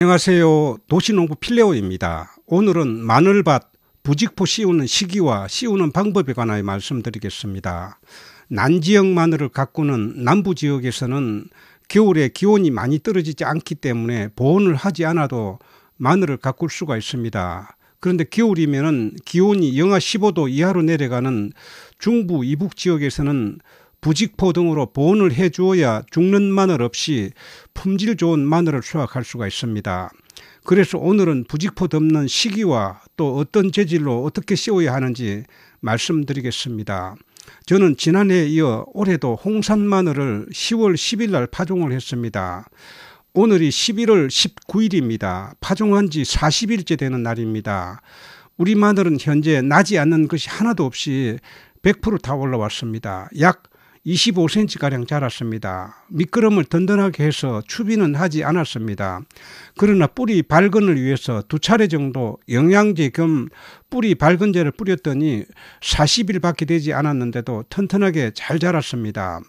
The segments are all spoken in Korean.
안녕하세요. 도시농부 필레오입니다. 오늘은 마늘밭 부직포 씌우는 시기와 씌우는 방법에 관하여 말씀드리겠습니다. 난지역 마늘을 가꾸는 남부지역에서는 겨울에 기온이 많이 떨어지지 않기 때문에 보온을 하지 않아도 마늘을 가꿀 수가 있습니다. 그런데 겨울이면 기온이 영하 15도 이하로 내려가는 중부 이북 지역에서는 부직포 등으로 보온을 해 주어야 죽는 마늘 없이 품질 좋은 마늘을 수확할 수가 있습니다. 그래서 오늘은 부직포 덮는 시기와 또 어떤 재질로 어떻게 씌워야 하는지 말씀드리겠습니다. 저는 지난해에 이어 올해도 홍산 마늘을 10월 10일 날 파종을 했습니다. 오늘이 11월 19일입니다. 파종한 지 40일째 되는 날입니다. 우리 마늘은 현재 나지 않는 것이 하나도 없이 100% 다 올라왔습니다. 약 25cm가량 자랐습니다. 밑거름을 든든하게 해서 추비는 하지 않았습니다. 그러나 뿌리 발근을 위해서 2차례 정도 영양제 겸 뿌리 발근제를 뿌렸더니 40일밖에 되지 않았는데도 튼튼하게 잘 자랐습니다.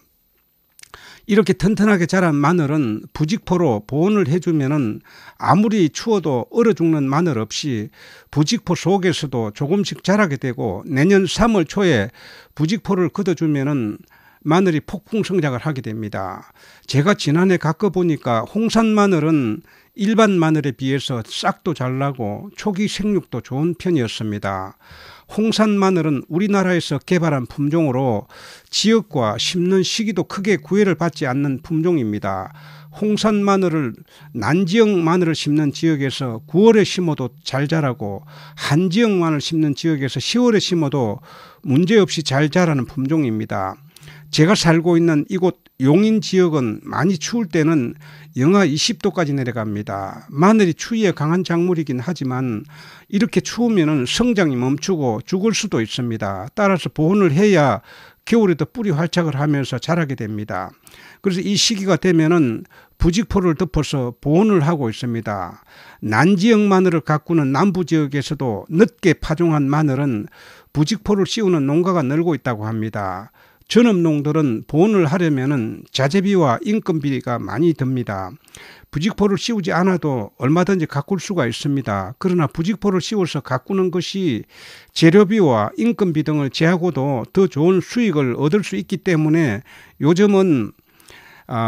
이렇게 튼튼하게 자란 마늘은 부직포로 보온을 해주면 아무리 추워도 얼어 죽는 마늘 없이 부직포 속에서도 조금씩 자라게 되고 내년 3월 초에 부직포를 걷어주면 마늘이 폭풍 성장을 하게 됩니다. 제가 지난해 가꿔보니까 홍산 마늘은 일반 마늘에 비해서 싹도 잘 나고 초기 생육도 좋은 편이었습니다. 홍산 마늘은 우리나라에서 개발한 품종으로 지역과 심는 시기도 크게 구애를 받지 않는 품종입니다. 홍산 마늘을 난지역 마늘을 심는 지역에서 9월에 심어도 잘 자라고 한지역 마늘 심는 지역에서 10월에 심어도 문제없이 잘 자라는 품종입니다. 제가 살고 있는 이곳 용인 지역은 많이 추울 때는 영하 20도까지 내려갑니다. 마늘이 추위에 강한 작물이긴 하지만 이렇게 추우면 성장이 멈추고 죽을 수도 있습니다. 따라서 보온을 해야 겨울에도 뿌리 활착을 하면서 자라게 됩니다. 그래서 이 시기가 되면은 부직포를 덮어서 보온을 하고 있습니다. 난지역 마늘을 가꾸는 남부 지역에서도 늦게 파종한 마늘은 부직포를 씌우는 농가가 늘고 있다고 합니다. 전업농들은 보온을 하려면 자재비와 인건비가 많이 듭니다. 부직포를 씌우지 않아도 얼마든지 가꿀 수가 있습니다. 그러나 부직포를 씌워서 가꾸는 것이 재료비와 인건비 등을 제하고도 더 좋은 수익을 얻을 수 있기 때문에 요즘은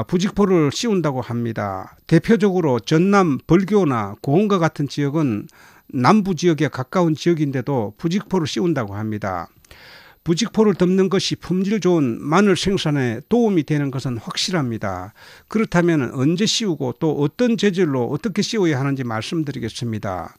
부직포를 씌운다고 합니다. 대표적으로 전남 벌교나 고흥과 같은 지역은 남부 지역에 가까운 지역인데도 부직포를 씌운다고 합니다. 부직포를 덮는 것이 품질 좋은 마늘 생산에 도움이 되는 것은 확실합니다. 그렇다면 언제 씌우고 또 어떤 재질로 어떻게 씌워야 하는지 말씀드리겠습니다.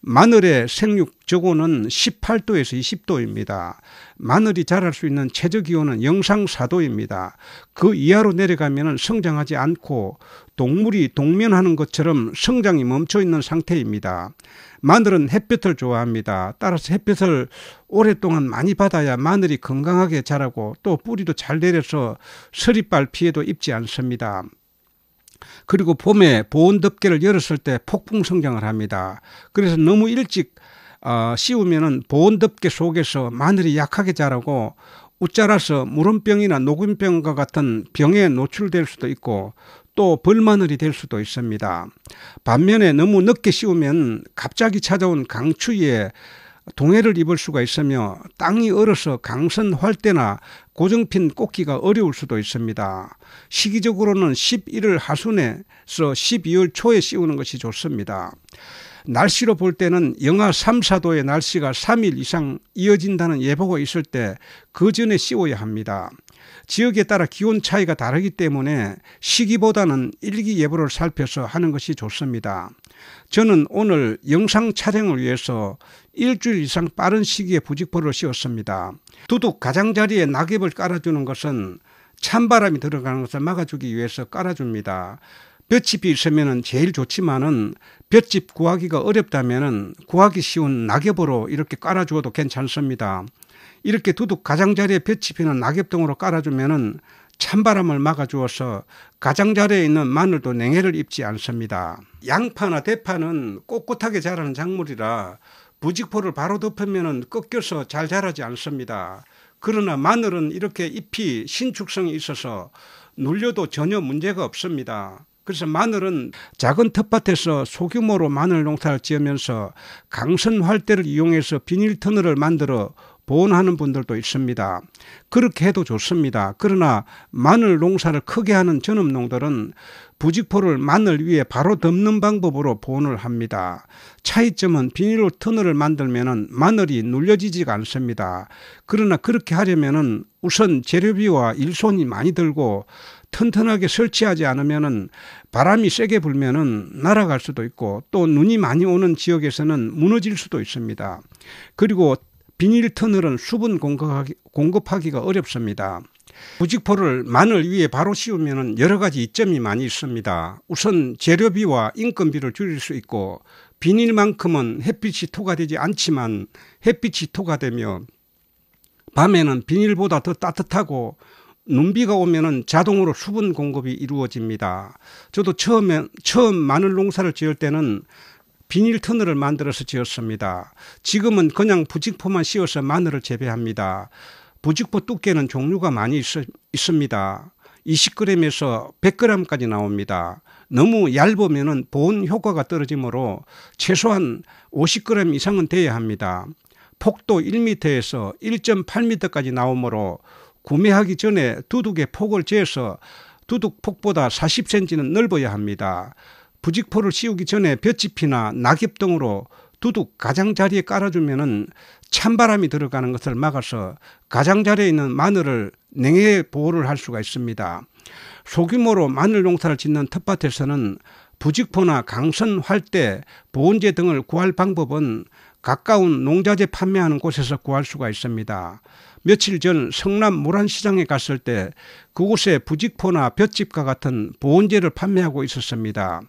마늘의 생육 저고는 18도에서 20도입니다. 마늘이 자랄 수 있는 최저기온은 영상 4도입니다. 그 이하로 내려가면 성장하지 않고 동물이 동면하는 것처럼 성장이 멈춰 있는 상태입니다. 마늘은 햇볕을 좋아합니다. 따라서 햇볕을 오랫동안 많이 받아야 마늘이 건강하게 자라고 또 뿌리도 잘 내려서 서리빨 피해도 입지 않습니다. 그리고 봄에 보온 덮개를 열었을 때 폭풍 성장을 합니다. 그래서 너무 일찍 씌우면 보온 덮개 속에서 마늘이 약하게 자라고 웃자라서 물원병이나 녹균병과 같은 병에 노출될 수도 있고 또 벌마늘이 될 수도 있습니다. 반면에 너무 늦게 씌우면 갑자기 찾아온 강추위에 동해를 입을 수가 있으며 땅이 얼어서 강선 활대나 고정핀 꽂기가 어려울 수도 있습니다. 시기적으로는 11월 하순에서 12월 초에 씌우는 것이 좋습니다. 날씨로 볼 때는 영하 3, 4도의 날씨가 3일 이상 이어진다는 예보가 있을 때 그 전에 씌워야 합니다. 지역에 따라 기온 차이가 다르기 때문에 시기보다는 일기예보를 살펴서 하는 것이 좋습니다. 저는 오늘 영상 촬영을 위해서 일주일 이상 빠른 시기에 부직포를 씌웠습니다. 두둑 가장자리에 낙엽을 깔아주는 것은 찬바람이 들어가는 것을 막아주기 위해서 깔아줍니다. 볏짚이 있으면 제일 좋지만은 볏짚 구하기가 어렵다면 구하기 쉬운 낙엽으로 이렇게 깔아주어도 괜찮습니다. 이렇게 두둑 가장자리에 볏짚이는 낙엽등으로 깔아주면 찬바람을 막아주어서 가장자리에 있는 마늘도 냉해를 입지 않습니다. 양파나 대파는 꼿꼿하게 자라는 작물이라 부직포를 바로 덮으면 꺾여서 잘 자라지 않습니다. 그러나 마늘은 이렇게 잎이 신축성이 있어서 눌려도 전혀 문제가 없습니다. 그래서 마늘은 작은 텃밭에서 소규모로 마늘 농사를 지으면서 강선 활대를 이용해서 비닐 터널을 만들어 보온하는 분들도 있습니다. 그렇게 해도 좋습니다. 그러나 마늘 농사를 크게 하는 전업농들은 부직포를 마늘 위에 바로 덮는 방법으로 보온을 합니다. 차이점은 비닐 터널을 만들면 마늘이 눌려지지가 않습니다. 그러나 그렇게 하려면 우선 재료비와 일손이 많이 들고 튼튼하게 설치하지 않으면 바람이 세게 불면 날아갈 수도 있고 또 눈이 많이 오는 지역에서는 무너질 수도 있습니다. 그리고 비닐 터널은 수분 공급하기가 어렵습니다. 부직포를 마늘 위에 바로 씌우면 여러 가지 이점이 많이 있습니다. 우선 재료비와 인건비를 줄일 수 있고 비닐만큼은 햇빛이 토가되지 않지만 햇빛이 토가되며 밤에는 비닐보다 더 따뜻하고 눈비가 오면 자동으로 수분 공급이 이루어집니다. 저도 처음 마늘 농사를 지을 때는 비닐 터널을 만들어서 지었습니다. 지금은 그냥 부직포만 씌워서 마늘을 재배합니다. 부직포 두께는 종류가 많이 있습니다. 20g에서 100g까지 나옵니다. 너무 얇으면 보온 효과가 떨어지므로 최소한 50g 이상은 돼야 합니다. 폭도 1m에서 1.8m까지 나오므로 구매하기 전에 두둑의 폭을 재서 두둑 폭보다 40cm는 넓어야 합니다. 부직포를 씌우기 전에 볏짚이나 낙엽 등으로 두둑 가장자리에 깔아주면 찬바람이 들어가는 것을 막아서 가장자리에 있는 마늘을 냉해 보호를 할 수가 있습니다. 소규모로 마늘 농사를 짓는 텃밭에서는 부직포나 강선, 활대, 보온제 등을 구할 방법은 가까운 농자재 판매하는 곳에서 구할 수가 있습니다. 며칠 전 성남 모란시장에 갔을 때 그곳에 부직포나 볏짚과 같은 보온재를 판매하고 있었습니다.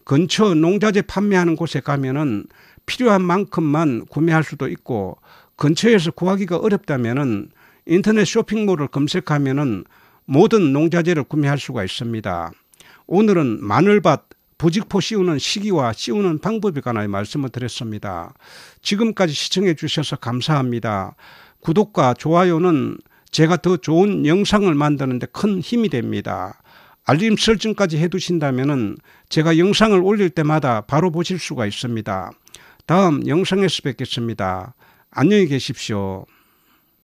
근처 농자재 판매하는 곳에 가면은 필요한 만큼만 구매할 수도 있고 근처에서 구하기가 어렵다면은 인터넷 쇼핑몰을 검색하면은 모든 농자재를 구매할 수가 있습니다. 오늘은 마늘밭 부직포 씌우는 시기와 씌우는 방법에 관하여 말씀을 드렸습니다. 지금까지 시청해 주셔서 감사합니다. 구독과 좋아요는 제가 더 좋은 영상을 만드는 데 큰 힘이 됩니다. 알림 설정까지 해두신다면 제가 영상을 올릴 때마다 바로 보실 수가 있습니다. 다음 영상에서 뵙겠습니다. 안녕히 계십시오.